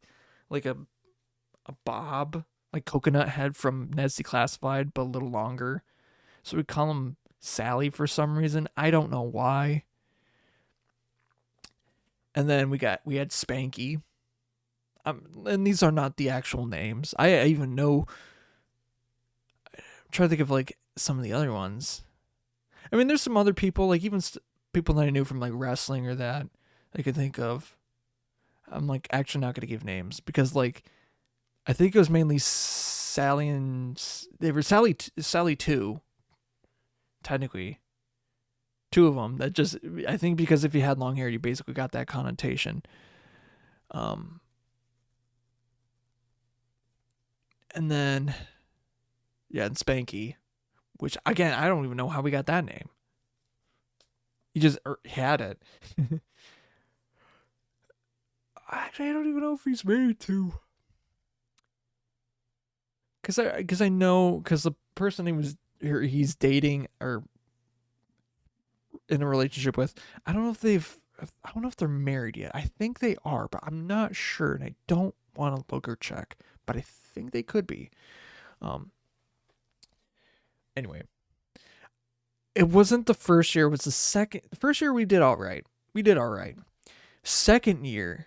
like a bob, like coconut head from Ned's Declassified, but a little longer. So we call him Sally for some reason. I don't know why. And then we had Spanky. And these are not the actual names. I even know. I'm trying to think of like some of the other ones. I mean, there's some other people, like even people that I knew from like wrestling or that I could think of. I'm like actually not gonna give names because like I think it was mainly Sally and they were Sally 2, technically. Two of them that just I think because if you had long hair, you basically got that connotation. And then and Spanky, which again I don't even know how we got that name. You just had it. Actually, I don't even know if he's married to. Because I know because the person he's dating or in a relationship with, I don't know if they're married yet. I think they are, but I'm not sure, and I don't want to look or check, but I think they could be. Anyway, it wasn't the first year. It was the second. The first year we did all right. Second year,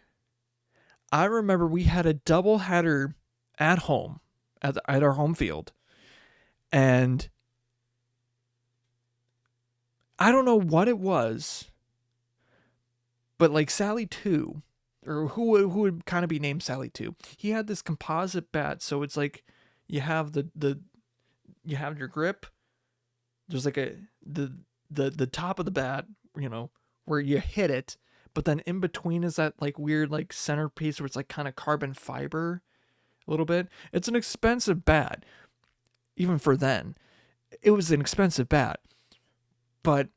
I remember we had a double header at home at our home field, and I don't know what it was, but like Sally 2, or who would kind of be named Sally 2, he had this composite bat, so it's like you have you have your grip. There's like the top of the bat, where you hit it, but then in between is that like weird like centerpiece where it's like kind of carbon fiber a little bit. It's an expensive bat. Even for then, it was an expensive bat. But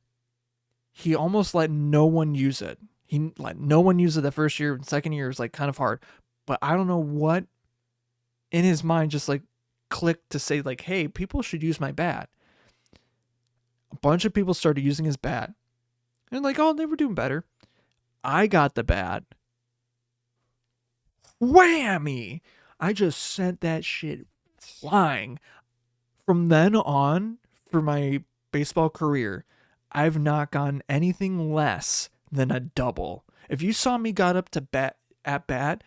he almost let no one use it. He let no one use it the first year, and second year was like kind of hard. But I don't know what in his mind just like clicked to say like, hey, people should use my bat. A bunch of people started using his bat. And like, oh, they were doing better. I got the bat. Whammy! I just sent that shit flying. From then on, for my baseball career, I've not gotten anything less than a double. If you saw me got up to bat at bat,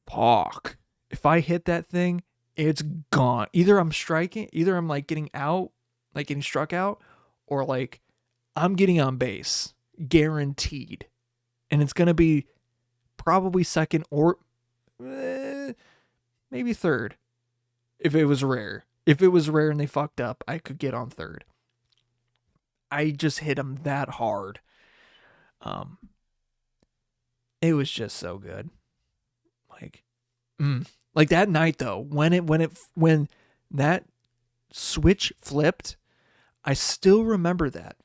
fuck. If I hit that thing, it's gone. Either I'm striking, either I'm like getting out, like getting struck out, or like I'm getting on base, guaranteed. And it's gonna be probably second or maybe third. If it was rare. If it was rare and they fucked up, I could get on third. I just hit him that hard. It was just so good. Like, like that night though, when that switch flipped, I still remember that.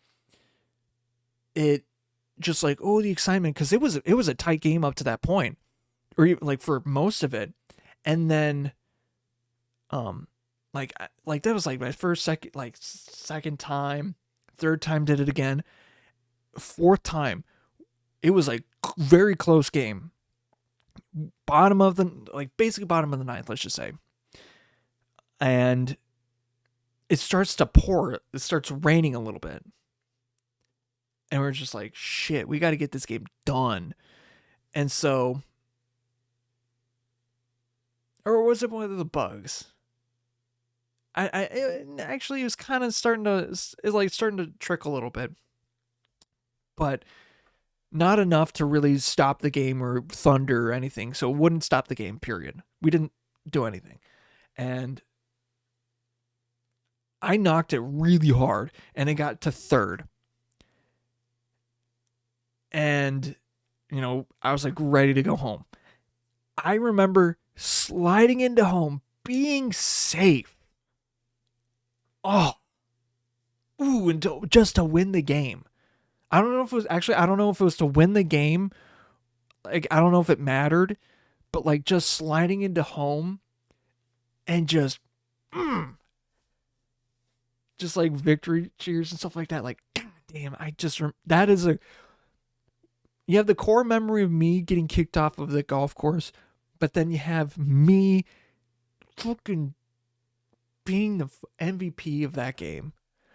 It just like, oh, the excitement, because it was a tight game up to that point, or even like for most of it, and then like that was like my second time, third time did it again, fourth time, it was like very close game, basically bottom of the ninth, let's just say, and it starts to pour, it starts raining a little bit, and we're just like, shit, we got to get this game done. And so, or was it one of the bugs? Actually, it was kind of starting to trickle a little bit, but not enough to really stop the game or thunder or anything. So it wouldn't stop the game, period. We didn't do anything. And I knocked it really hard, and it got to third. And, I was like ready to go home. I remember sliding into home, being safe. Oh, ooh, and just to win the game. I don't know if it was to win the game. Like, I don't know if it mattered, but like just sliding into home and just like victory cheers and stuff like that. Like, God damn, you have the core memory of me getting kicked off of the golf course, but then you have me fucking being the MVP of that game.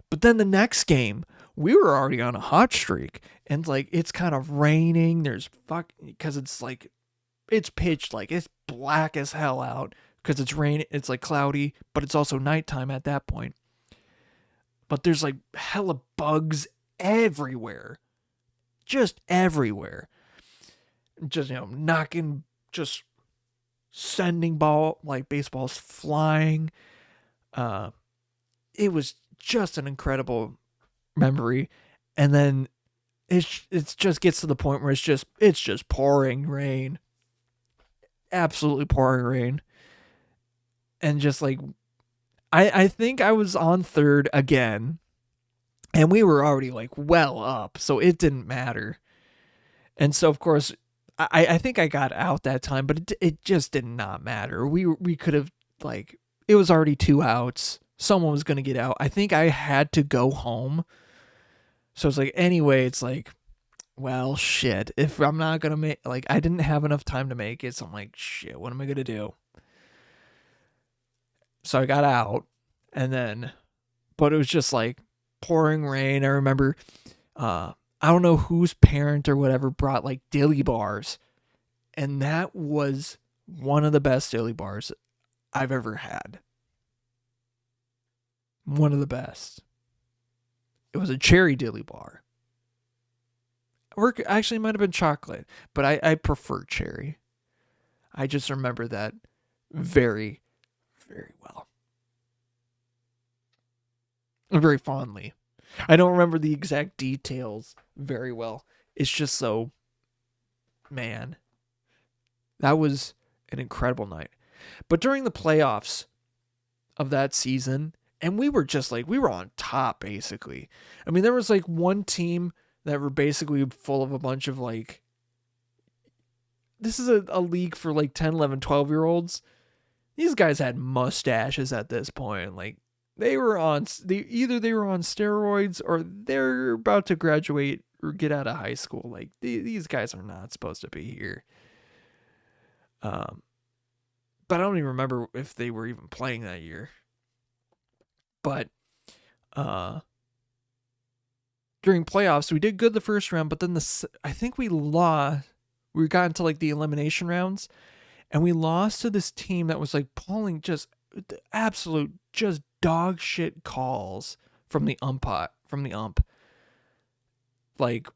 But then the next game, we were already on a hot streak, and like it's kind of raining. Because it's like it's pitched, like it's black as hell out because it's raining. It's like cloudy, but it's also nighttime at that point. But there's like hella bugs everywhere, just everywhere. Just knocking, just sending baseballs flying. It was just an incredible memory. And then it just gets to the point where it's just pouring rain, absolutely pouring rain. And just like, I think I was on third again, and we were already like well up, so it didn't matter. And so of course I think I got out that time, but it just did not matter. We could have, like, it was already 2 outs. Someone was going to get out. I think I had to go home. So it's like, anyway, it's like, well, shit. If I'm not going to make, like, I didn't have enough time to make it. So I'm like, shit, what am I going to do? So I got out, but it was just like pouring rain. I remember, I don't know whose parent or whatever brought like dilly bars. And that was one of the best dilly bars I've ever had. One of the best. It was a cherry dilly bar. Or actually, it might have been chocolate, but I prefer cherry. I just remember that very, very well. Very fondly. I don't remember the exact details very well. It's just so, man, that was an incredible night. But during the playoffs of that season, and we were on top, basically. I mean, there was like one team that were basically full of a bunch of like, this is a league for like 10, 11, 12-year-olds. these guys had mustaches at this point. Like either they were on steroids or they're about to graduate or get out of high school. Like these guys are not supposed to be here. But I don't even remember if they were even playing that year. But during playoffs, we did good the first round, but then I think we lost. We got into like the elimination rounds, and we lost to this team that was like pulling just absolute just dog shit calls from the ump. Like,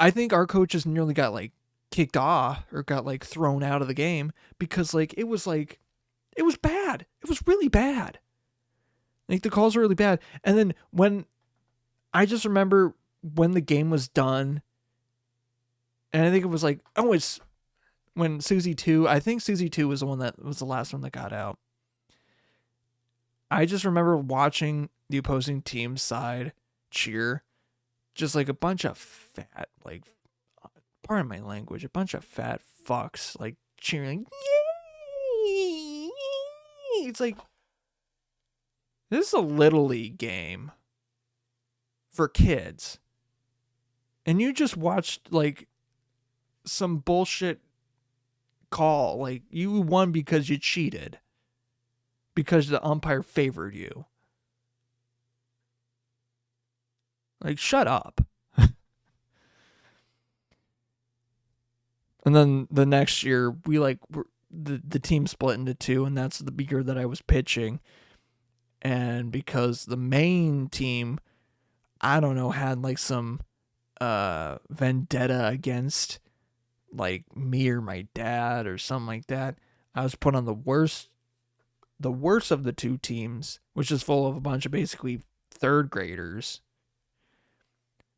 I think our coaches nearly got like kicked off or got like thrown out of the game because it was bad. It was really bad. Like the calls were really bad. And then when I just remember when the game was done, and I think it was like, oh, it's when Susie 2, I think Susie 2 was the one that was the last one that got out. I just remember watching the opposing team's side cheer, just like a bunch of fat, like, pardon my language, a bunch of fat fucks, like cheering. Yay! It's like, this is a Little League game for kids. And you just watched like some bullshit call. Like you won because you cheated. Because the umpire favored you. Like, shut up. And then the next year, the team split into two, and that's the year that I was pitching. And because the main team, I don't know, had like some vendetta against like me or my dad or something like that, I was put on the worst of the two teams, which is full of a bunch of basically third graders.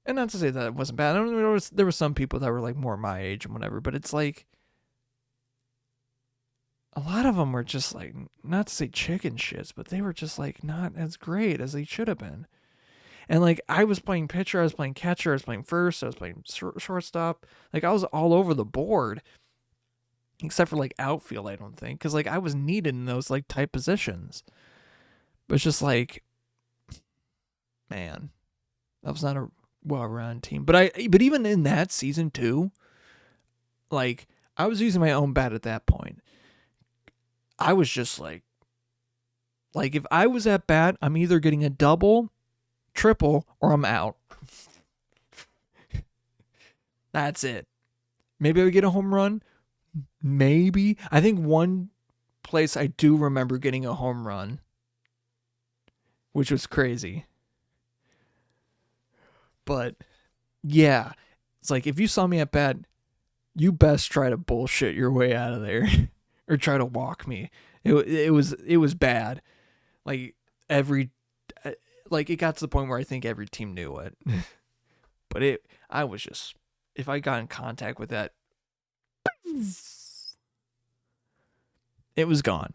And not to say that it wasn't bad. I don't know, there were some people that were like more my age and whatever, but it's like a lot of them were just like, not to say chicken shits, but they were just like not as great as they should have been. And like I was playing pitcher, I was playing catcher, I was playing first, I was playing shortstop. Like I was all over the board, except for like outfield, I don't think, because like I was needed in those like type positions. But it's just like, man, that was not a well-run team. But even in that season too, like I was using my own bat at that point. I was just like if I was at bat, I'm either getting a double, triple, or I'm out. That's it. Maybe I would get a home run. Maybe. I think one place I do remember getting a home run, which was crazy. But yeah, it's like if you saw me at bat, you best try to bullshit your way out of there or try to walk me. It was bad. Like it got to the point where I think every team knew it. But I was just, if I got in contact with that, it was gone.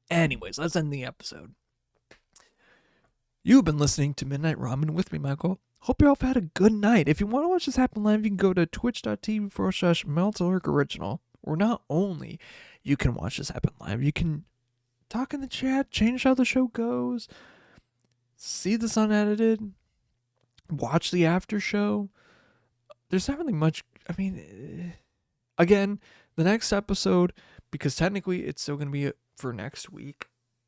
Anyways, let's end the episode. You've been listening to Midnight Ramen with me, Michael. Hope you all have had a good night. If you want to watch this happen live, you can go to twitch.tv/Meltalk Original. Or not only you can watch this happen live, you can talk in the chat, change how the show goes, see this unedited, watch the after show. There's not really much. I mean, again, the next episode, because technically it's still going to be for next week.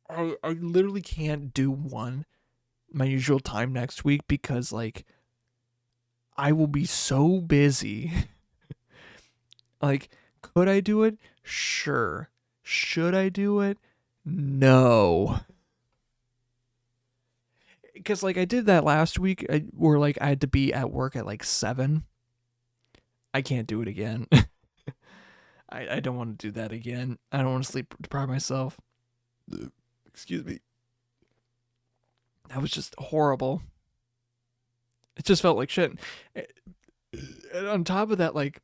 I literally can't do my usual time next week because like I will be so busy. Like, could I do it? Sure. Should I do it? No. Because like I did that last week where like I had to be at work at like 7. I can't do it again. I don't want to do that again. I don't want to sleep deprive myself. Excuse me. That was just horrible. It just felt like shit. And on top of that, like,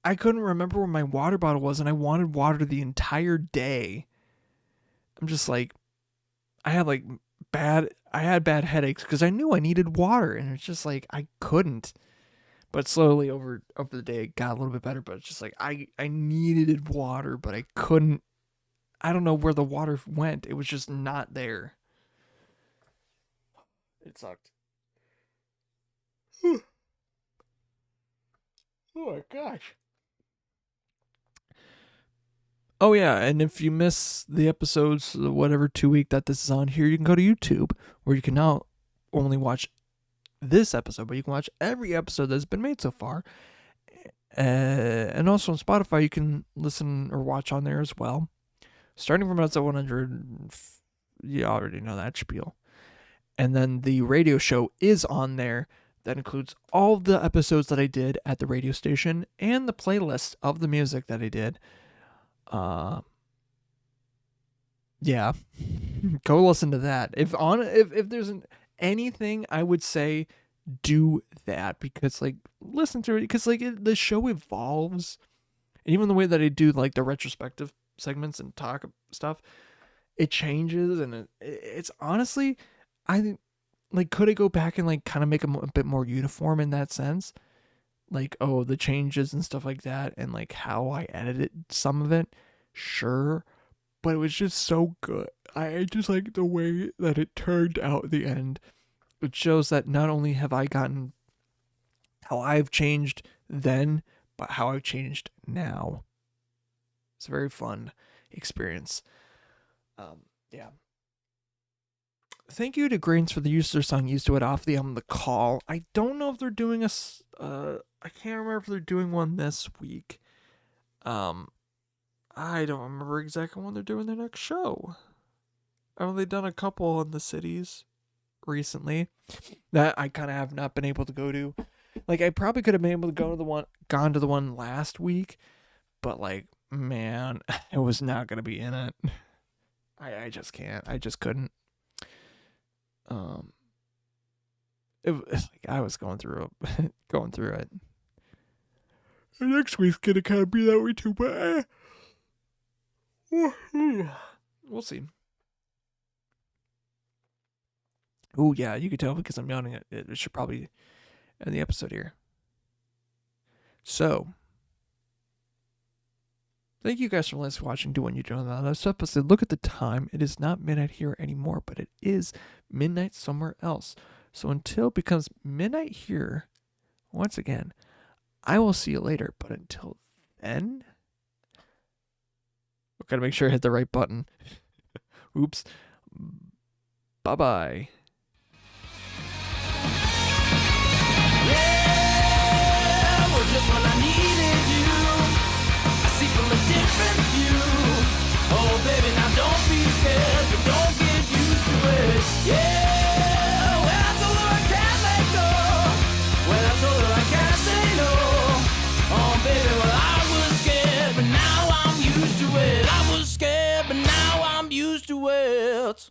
I couldn't remember where my water bottle was, and I wanted water the entire day. I'm just like, I had like I had bad headaches because I knew I needed water, and it's just like I couldn't. But slowly over the day, it got a little bit better. But it's just like I needed water, but I couldn't. I don't know where the water went. It was just not there. It sucked. Oh my gosh. Oh yeah, and if you miss the episodes, whatever 2 week that this is on here, you can go to YouTube, where you can now only watch this episode, but you can watch every episode that's been made so far. And also on Spotify, you can listen or watch on there as well. Starting from episode 100, you already know that spiel. And then the radio show is on there. That includes all the episodes that I did at the radio station and the playlist of the music that I did. Yeah, go listen to that. If there's anything, I would say do that, because like listen to it, because like the show evolves, and even the way that I do like the retrospective segments and talk stuff, it changes, and it's honestly, I think, like, could I go back and like kind of make them a bit more uniform in that sense, like, oh, the changes and stuff like that, and like how I edited some of it, sure, but it was just so good. I just like the way that it turned out at the end. It shows that not only have I gotten how I've changed then, but how I've changed now. It's a very fun experience. Yeah. Thank you to Grains for the use of their song "Used to It" off the album The Call. I don't know if they're doing I can't remember if they're doing one this week. I don't remember exactly when they're doing their next show. Have they done a couple in the cities recently that I kind of have not been able to go to? Like, I probably could have been able to gone to the one last week, but like, man, it was not gonna be in it. I just can't. I just couldn't. It was like I was going through it. And next week's gonna kind of be that way too, but we'll see. Oh yeah, you can tell because I'm yawning. It should probably end the episode here. So, thank you guys for watching, doing what you're doing on this episode. Look at the time. It is not midnight here anymore, but it is midnight somewhere else. So until it becomes midnight here, once again, I will see you later. But until then, I've got to make sure I hit the right button. Oops. Bye-bye. Yeah, well, just when I needed you, I see from a different view. Oh, baby, now don't be scared, but don't get used to it. Yeah, when I told her I can't let go, when I told her I can't say no. Oh, baby, well, I was scared, but now I'm used to it. I was scared, but now I'm used to it.